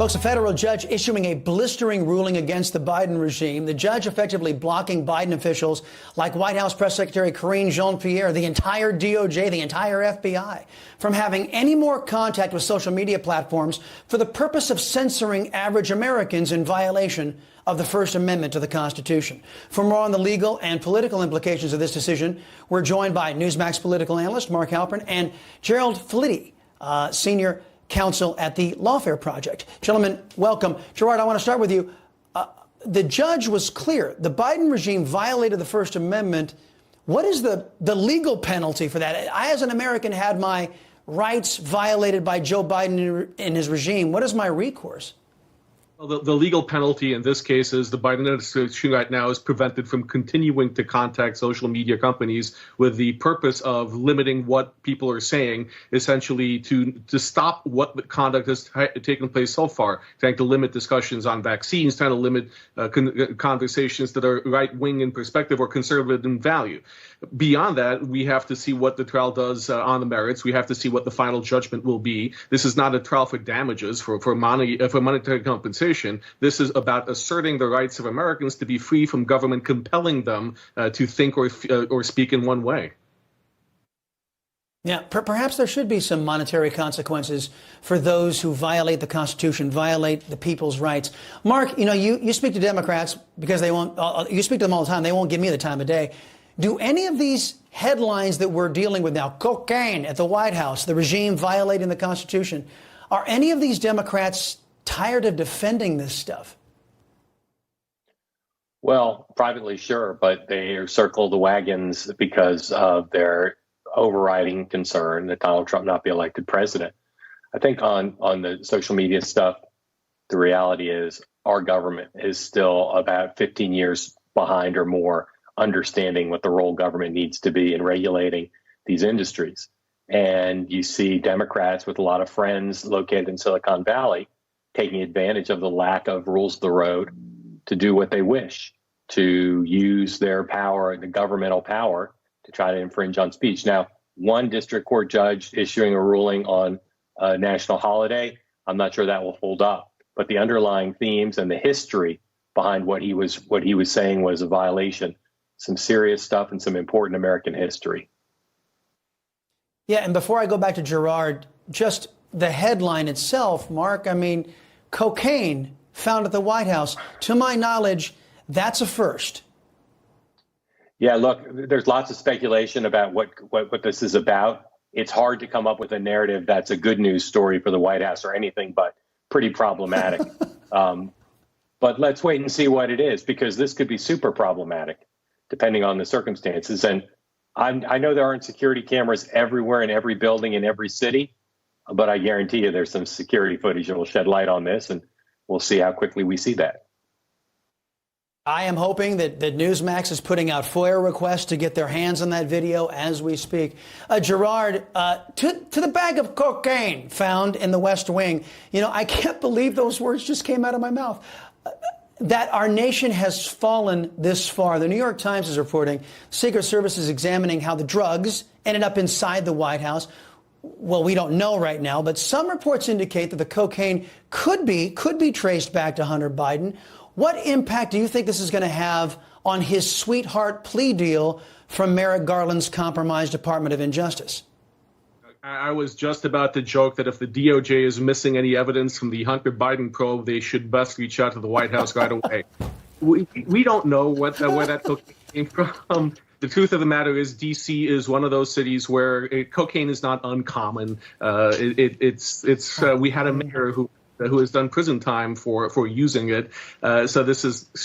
Folks, a federal judge issuing a blistering ruling against the Biden regime. The judge effectively blocking Biden officials like White House Press Secretary Karine Jean-Pierre, the entire DOJ, the entire FBI, from having any more contact with social media platforms for the purpose of censoring average Americans in violation of the First Amendment to the Constitution. For more on the legal and political implications of this decision, we're joined by Newsmax political analyst Mark Halpern and Gerard Filitti, senior counsel at the Lawfare Project. Gentlemen, welcome. Gerard, I want to start with you. The judge was clear. The Biden regime violated the First Amendment. What is the legal penalty for that? I, as an American, had my rights violated by Joe Biden and his regime. What is my recourse? Well, the legal penalty in this case is the Biden administration right now is prevented from continuing to contact social media companies with the purpose of limiting what people are saying, essentially to stop what conduct has taken place so far, trying to limit discussions on vaccines, trying to limit conversations that are right-wing in perspective or conservative in value. Beyond that, we have to see what the trial does on the merits. We have to see what the final judgment will be. This is not a trial for damages, for monetary compensation. This is about asserting the rights of Americans to be free from government compelling them to think or speak in one way. Yeah, perhaps there should be some monetary consequences for those who violate the Constitution, violate the people's rights. Mark, you speak to Democrats because they won't. You speak to them all the time. They won't give me the time of day. Do any of these headlines that we're dealing with now, cocaine at the White House, the regime violating the Constitution, are any of these Democrats tired of defending this stuff? Well, privately, sure, but they circle the wagons because of their overriding concern that Donald Trump not be elected president. I think on the social media stuff, the reality is our government is still about 15 years behind or more understanding what the role government needs to be in regulating these industries. And you see Democrats with a lot of friends located in Silicon Valley taking advantage of the lack of rules of the road to do what they wish, to use their power, the governmental power, to try to infringe on speech. Now, one district court judge issuing a ruling on a national holiday, I'm not sure that will hold up. But the underlying themes and the history behind what he was saying was a violation, some serious stuff and some important American history. Yeah, and before I go back to Gerard, just the headline itself, Mark, I mean, cocaine found at the White House. To my knowledge, that's a first. Yeah, look, there's lots of speculation about what this is about. It's hard to come up with a narrative that's a good news story for the White House or anything but pretty problematic. But let's wait and see what it is, because this could be super problematic depending on the circumstances. And I know there aren't security cameras everywhere in every building in every city, but I guarantee you there's some security footage that will shed light on this, and we'll see how quickly we see that. I am hoping that Newsmax is putting out FOIA requests to get their hands on that video as we speak. Gerard, to the bag of cocaine found in the West Wing, I can't believe those words just came out of my mouth. That our nation has fallen this far. The New York Times is reporting Secret Service is examining how the drugs ended up inside the White House. Well, we don't know right now, but some reports indicate that the cocaine could be traced back to Hunter Biden. What impact do you think this is going to have on his sweetheart plea deal from Merrick Garland's compromised Department of Injustice? I was just about to joke that if the DOJ is missing any evidence from the Hunter Biden probe, they should best reach out to the White House right away. We don't know where that cocaine came from. The truth of the matter is D.C. is one of those cities where cocaine is not uncommon. We had a mayor who has done prison time for using it. So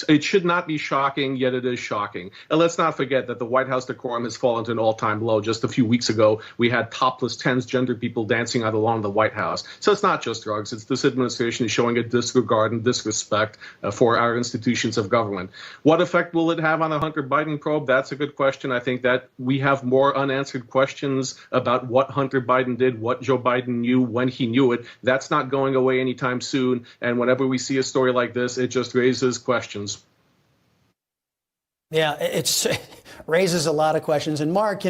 it should not be shocking, yet it is shocking. And let's not forget that the White House decorum has fallen to an all-time low. Just a few weeks ago, we had topless transgender people dancing out along the White House. So it's not just drugs. It's this administration is showing a disregard and disrespect for our institutions of government. What effect will it have on the Hunter Biden probe? That's a good question. I think that we have more unanswered questions about what Hunter Biden did, what Joe Biden knew, when he knew it. That's not going away anytime soon, and whenever we see a story like this, it just raises questions. Yeah, it raises a lot of questions. And Mark,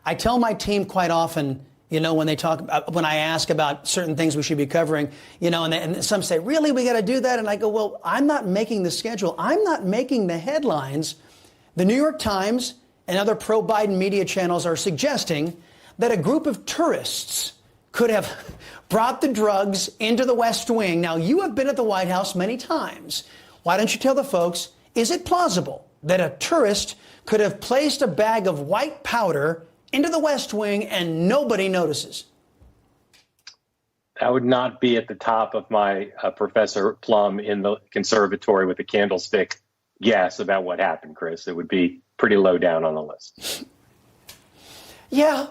I tell my team quite often, You know, when they talk about, when I ask about certain things we should be covering, you know, and some say, really, we got to do that? And I go, well, I'm not making the schedule. I'm not making the headlines. The New York Times and other pro-Biden media channels are suggesting that a group of tourists could have brought the drugs into the West Wing. Now, you have been at the White House many times. Why don't you tell the folks, is it plausible that a tourist could have placed a bag of white powder into the West Wing and nobody notices? That would not be at the top of my Professor Plum in the conservatory with a candlestick guess about what happened, Chris. It would be pretty low down on the list. Yeah.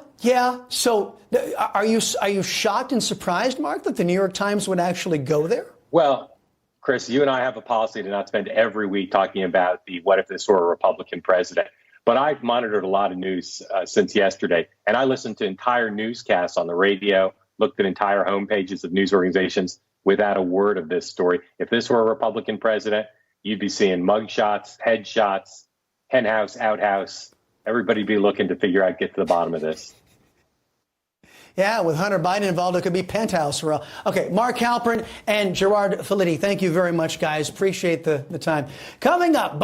So are you shocked and surprised, Mark, that the New York Times would actually go there? Well, Chris, you and I have a policy to not spend every week talking about the what if this were a Republican president. But I've monitored a lot of news since yesterday, and I listened to entire newscasts on the radio, looked at entire homepages of news organizations without a word of this story. If this were a Republican president, you'd be seeing mugshots, headshots, henhouse, outhouse. Everybody be looking to figure out, get to the bottom of this. Yeah, with Hunter Biden involved, it could be penthouse. Okay, Mark Halpern and Gerard Filitti, thank you very much, guys. Appreciate the time. Coming up,